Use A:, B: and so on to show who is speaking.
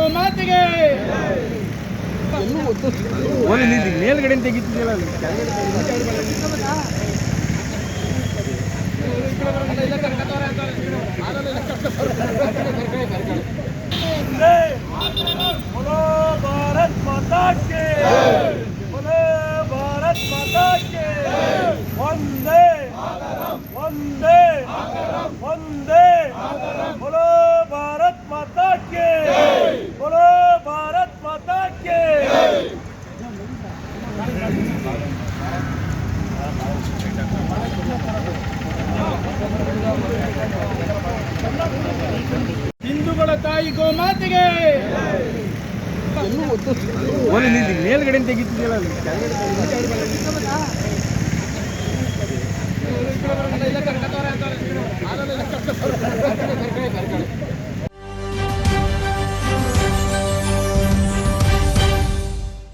A: ಗೋಮಾತೆಗೆ
B: ಮೇಲ್ಗಡೆ ತೆಗಿತಿದೆಯಲ್ಲ
A: बोलो भारत माता के बोलो भारत माता के वंदे वंदे वंदे बोलो भारत माता के बोलो भारत माता के ಹಿಂದೂಗಳ ತಾಯಿ ಗೋಮಾತೆಗೆ
B: ಮೇಲ್ಗಡೆ ತೆಗಿತಿದೆಯಲ್ಲ
A: ಕೆಳಗಡೆ